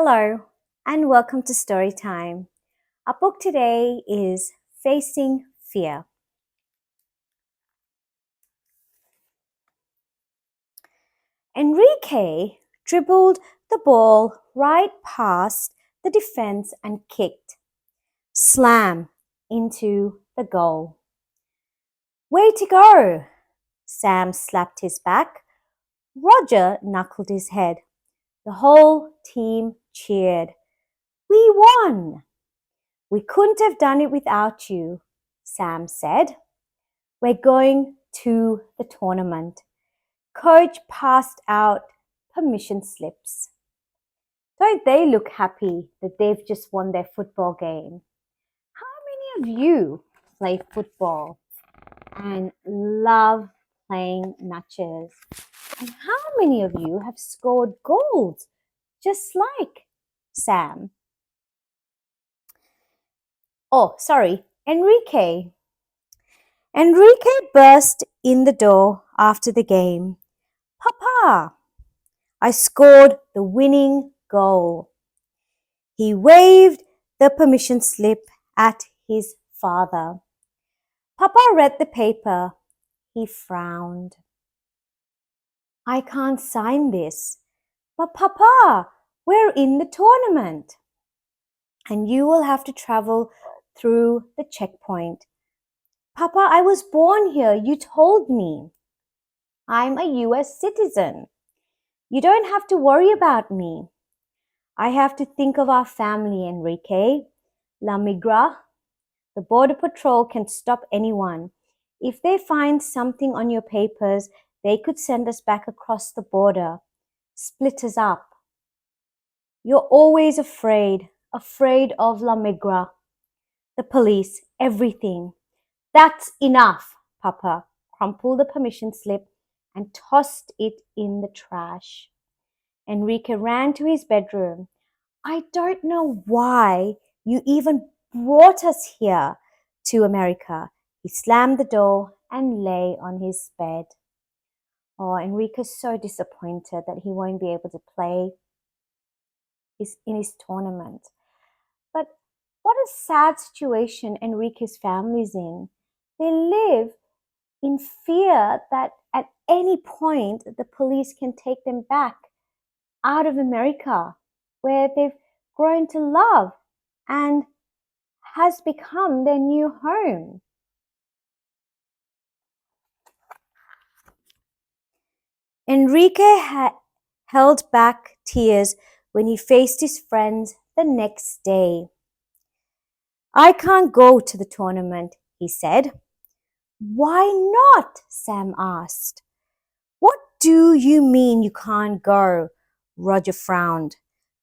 Hello and welcome to Story Time. Our book today is Facing Fear. Enrique dribbled the ball right past the defense and kicked. Slam into the goal. Way to go! Sam slapped his back. Roger knuckled his head. The whole team cheered. We won! We couldn't have done it without you, Sam said. We're going to the tournament. Coach passed out permission slips. Don't they look happy that they've just won their football game? How many of you play football and love playing matches? And how many of you have scored goals just like Sam? Oh, sorry, Enrique. Enrique burst in the door after the game. Papa, I scored the winning goal. He waved the permission slip at his father. Papa read the paper. He frowned. I can't sign this. But Papa, we're in the tournament. And you will have to travel through the checkpoint. Papa, I was born here. You told me. I'm a US citizen. You don't have to worry about me. I have to think of our family, Enrique. La Migra. The Border Patrol can stop anyone. If they find something on your papers, they could send us back across the border. Split us up. You're always afraid of La Migra. The police, everything. That's enough, Papa crumpled the permission slip and tossed it in the trash. Enrique ran to his bedroom. I don't know why you even brought us here to America. He slammed the door and lay on his bed. Oh, Enrique's so disappointed that he won't be able to play in his tournament. But what a sad situation Enrique's family's in. They live in fear that at any point the police can take them back out of America, where they've grown to love and has become their new home. Enrique held back tears when he faced his friends the next day. I can't go to the tournament, he said. Why not? Sam asked. What do you mean you can't go? Roger frowned.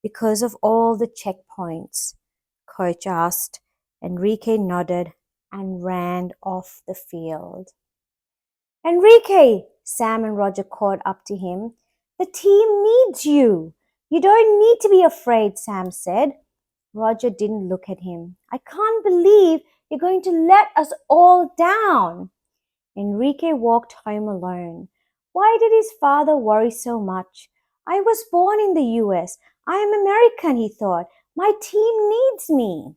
Because of all the checkpoints, Coach asked. Enrique nodded and ran off the field. Enrique, Sam and Roger caught up to him. The team needs you. You don't need to be afraid, Sam said. Roger didn't look at him. I can't believe you're going to let us all down. Enrique walked home alone. Why did his father worry so much? I was born in the US. I am American, he thought. My team needs me.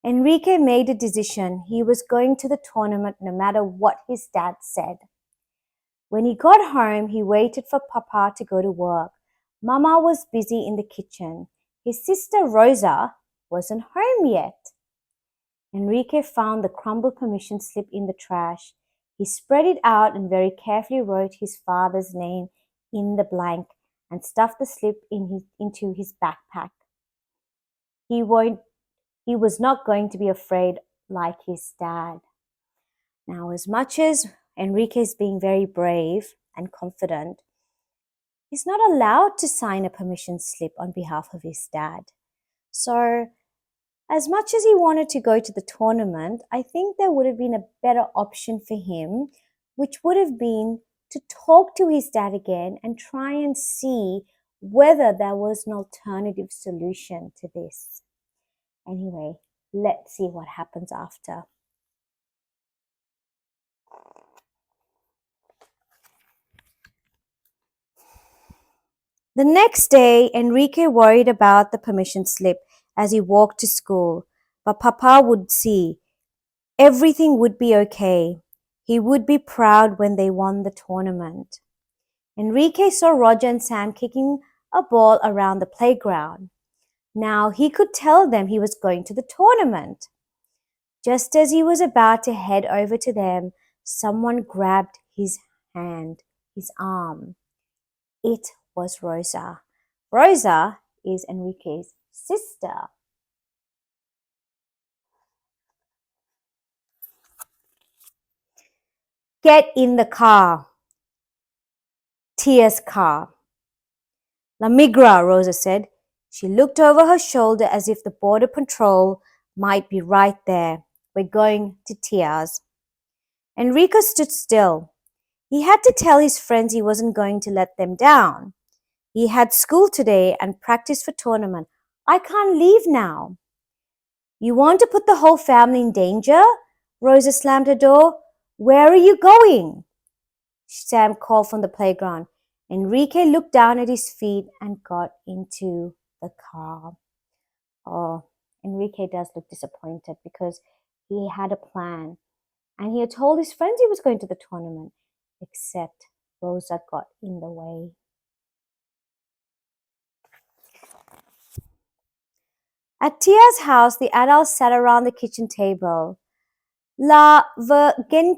Enrique made a decision. He was going to the tournament no matter what his dad said. When he got home, he waited for Papa to go to work. Mama was busy in the kitchen. His sister Rosa wasn't home yet. Enrique found the crumbled permission slip in the trash. He spread it out and very carefully wrote his father's name in the blank and stuffed the slip into his backpack. He was not going to be afraid like his dad. Now, as much as Enrique is being very brave and confident, he's not allowed to sign a permission slip on behalf of his dad. So, as much as he wanted to go to the tournament, I think there would have been a better option for him, which would have been to talk to his dad again and try and see whether there was an alternative solution to this. Anyway, let's see what happens after. The next day, Enrique worried about the permission slip as he walked to school, but Papa would see. Everything would be okay. He would be proud when they won the tournament. Enrique saw Roger and Sam kicking a ball around the playground. Now he could tell them he was going to the tournament. Just as he was about to head over to them, someone grabbed his hand, his arm. It was Rosa. Rosa is Enrique's sister. Get in the car. Tia's car. La Migra, Rosa said. She looked over her shoulder as if the border patrol might be right there. We're going to Tia's. Enrico stood still. He had to tell his friends he wasn't going to let them down. He had school today and practice for tournament. I can't leave now. You want to put the whole family in danger? Rosa slammed her door. Where are you going? Sam called from the playground. Enrique looked down at his feet and got into the car. Oh, Enrique does look disappointed because he had a plan and he had told his friends he was going to the tournament, except Rosa got in the way. At Tia's house, the adults sat around the kitchen table. La Virgencita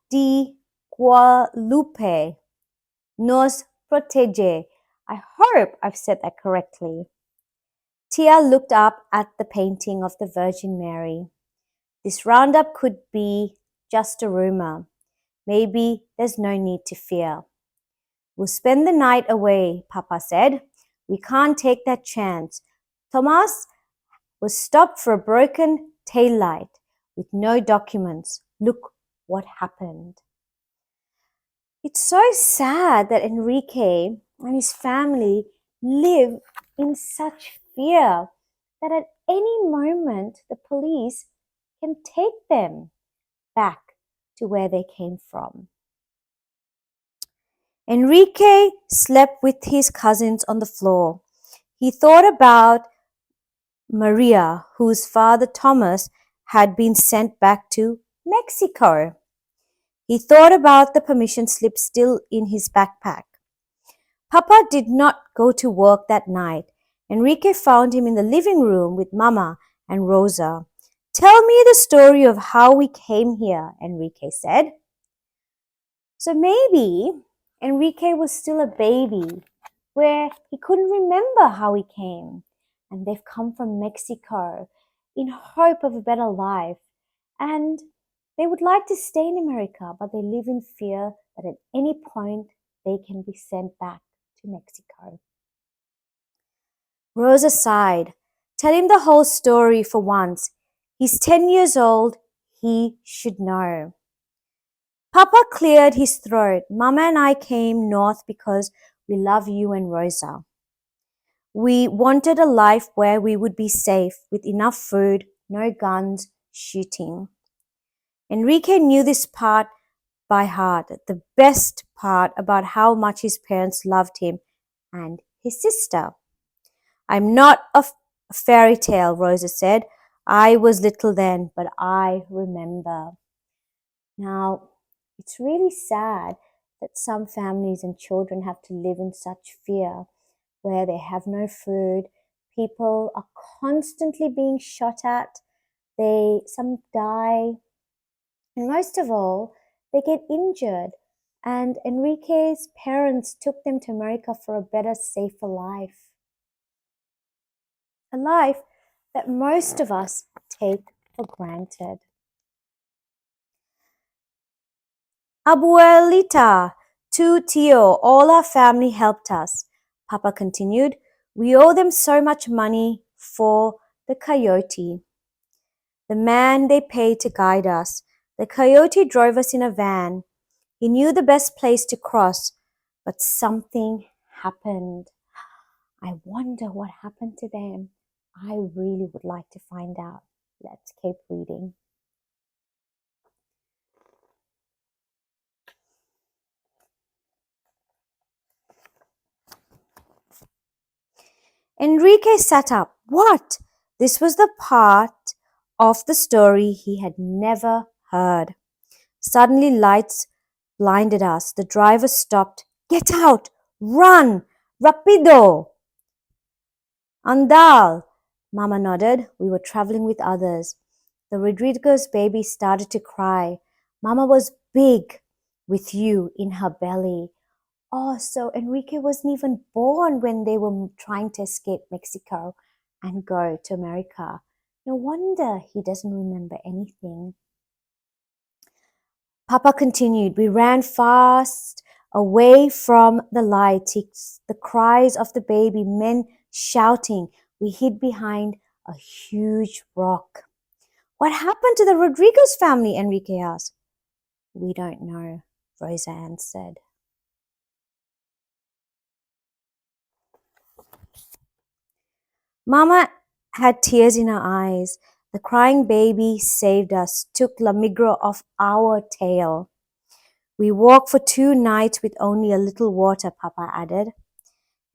de Guadalupe nos protege. I hope I've said that correctly. Tia looked up at the painting of the Virgin Mary. This roundup could be just a rumor. Maybe there's no need to fear. We'll spend the night away, Papa said. We can't take that chance. Thomas was stopped for a broken taillight with no documents. Look what happened. It's so sad that Enrique and his family live in such fear that at any moment the police can take them back to where they came from. Enrique slept with his cousins on the floor. He thought about Maria, whose father Thomas had been sent back to Mexico. He thought about the permission slip still in his backpack. Papa did not go to work that night. Enrique found him in the living room with Mama and Rosa. Tell me the story of how we came here, Enrique said. So maybe Enrique was still a baby where he couldn't remember how he came. And they've come from Mexico in hope of a better life. And they would like to stay in America, but they live in fear that at any point they can be sent back to Mexico. Rosa sighed. Tell him the whole story for once. He's 10 years old. He should know. Papa cleared his throat. Mama and I came north because we love you and Rosa. We wanted a life where we would be safe with enough food, no guns, shooting. Enrique knew this part by heart, the best part about how much his parents loved him and his sister. I'm not a fairy tale, Rosa said. I was little then, but I remember. Now, it's really sad that some families and children have to live in such fear where they have no food. People are constantly being shot at. Some die. And most of all, they get injured. And Enrique's parents took them to America for a better, safer life. A life that most of us take for granted. Abuelita, tu tío, all our family helped us. Papa continued. We owe them so much money for the coyote. The man they paid to guide us. The coyote drove us in a van. He knew the best place to cross, but something happened. I wonder what happened to them. I really would like to find out. Let's keep reading. Enrique sat up. What? This was the part of the story he had never heard. Suddenly, lights blinded us. The driver stopped. Get out! Run! Rapido! Andal! Mama nodded. We were traveling with others. The Rodriguez baby started to cry. Mama was big with you in her belly. Oh, so Enrique wasn't even born when they were trying to escape Mexico and go to America. No wonder he doesn't remember anything. Papa continued. We ran fast away from the lights. The cries of the baby, men shouting. We hid behind a huge rock. What happened to the Rodriguez family? Enrique asked. We don't know, Rosa answered. Mama had tears in her eyes. The crying baby saved us, took La Migra off our tail. We walked for 2 nights with only a little water, Papa added.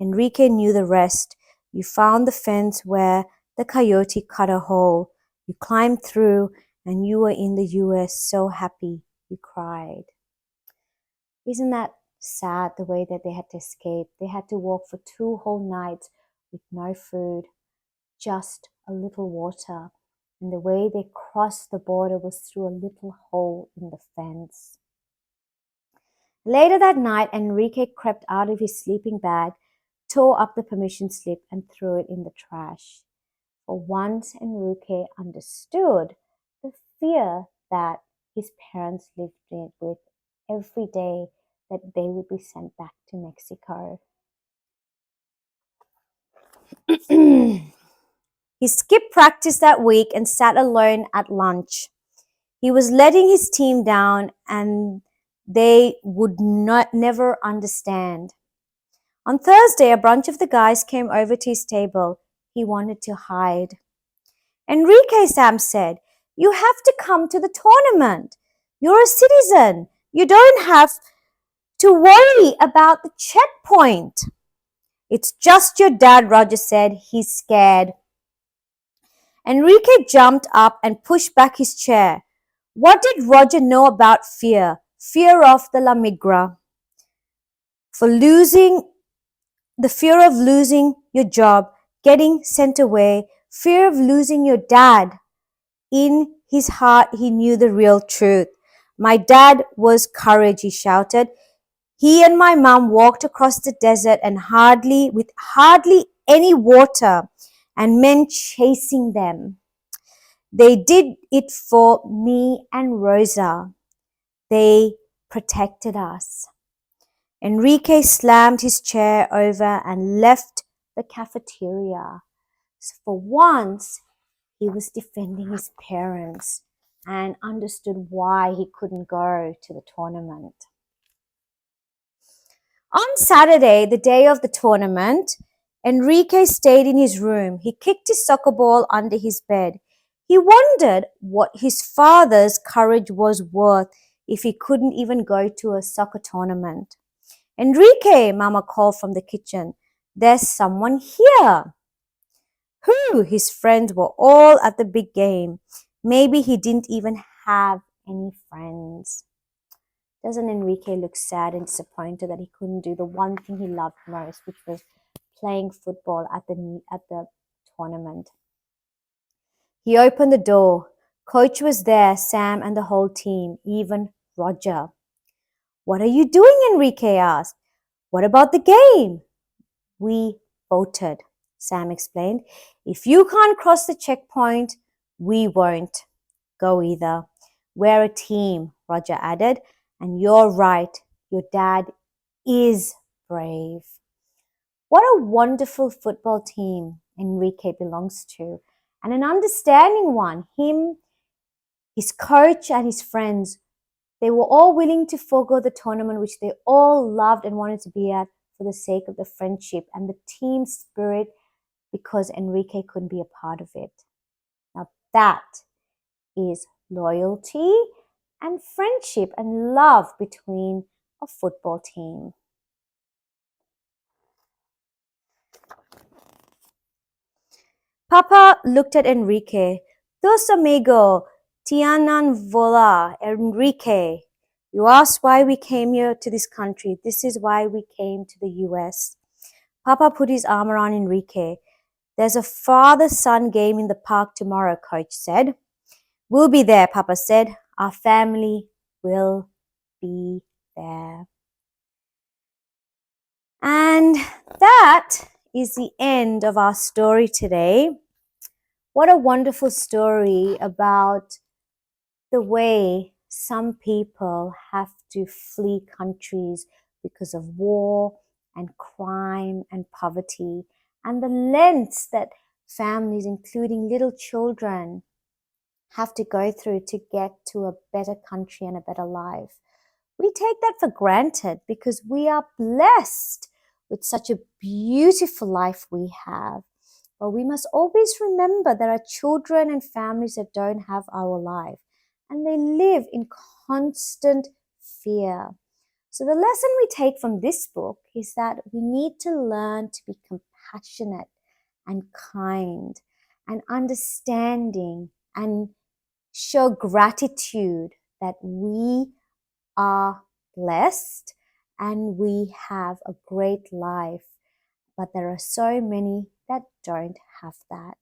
Enrique knew the rest. You found the fence where the coyote cut a hole. You climbed through and you were in the US, so happy. You cried. Isn't that sad, the way that they had to escape? They had to walk for 2 whole nights with no food, just a little water. And the way they crossed the border was through a little hole in the fence. Later that night, Enrique crept out of his sleeping bag, tore up the permission slip, and threw it in the trash. For once, Enrique understood the fear that his parents lived with every day, that they would be sent back to Mexico. He skipped practice that week and sat alone at lunch. He was letting his team down and they would never understand. On Thursday, a bunch of the guys came over to his table. He wanted to hide. Enrique, Sam said, you have to come to the tournament. You're a citizen. You don't have to worry about the checkpoint. It's just your dad, Roger said. He's scared. Enrique jumped up and pushed back his chair. What did Roger know about fear? Fear of the La Migra. The fear of losing your job, getting sent away, fear of losing your dad. In his heart, he knew the real truth. My dad was courage, he shouted. He and my mom walked across the desert and with hardly any water and men chasing them. They did it for me and Rosa. They protected us. Enrique slammed his chair over and left the cafeteria. So for once, he was defending his parents and understood why he couldn't go to the tournament. On Saturday, the day of the tournament, Enrique stayed in his room. He kicked his soccer ball under his bed. He wondered what his father's courage was worth if he couldn't even go to a soccer tournament. Enrique, Mama called from the kitchen. There's someone here. Who? His friends were all at the big game. Maybe he didn't even have any friends. Doesn't Enrique look sad and disappointed that he couldn't do the one thing he loved most, which was playing football at the tournament? He opened the door. Coach was there, Sam and the whole team, even Roger. What are you doing? Enrique asked. What about the game? We voted, Sam explained. If you can't cross the checkpoint, we won't go either. We're a team, Roger added. And you're right, your dad is brave. What a wonderful football team Enrique belongs to, and an understanding one. Him, his coach, and his friends, they were all willing to forego the tournament, which they all loved and wanted to be at, for the sake of the friendship and the team spirit, because Enrique couldn't be a part of it. Now that is loyalty and friendship and love between a football team. Papa looked at Enrique. Dos amigo, tianan vola, Enrique. You asked why we came here to this country. This is why we came to the US. Papa put his arm around Enrique. There's a father-son game in the park tomorrow, Coach said. We'll be there, Papa said. Our family will be there. And that is the end of our story today. What a wonderful story about the way some people have to flee countries because of war and crime and poverty, and the lengths that families, including little children, have to go through to get to a better country and a better life. We take that for granted because we are blessed with such a beautiful life we have. But we must always remember there are children and families that don't have our life, and they live in constant fear. So the lesson we take from this book is that we need to learn to be compassionate and kind and understanding and show gratitude that we are blessed and we have a great life. But there are so many that don't have that.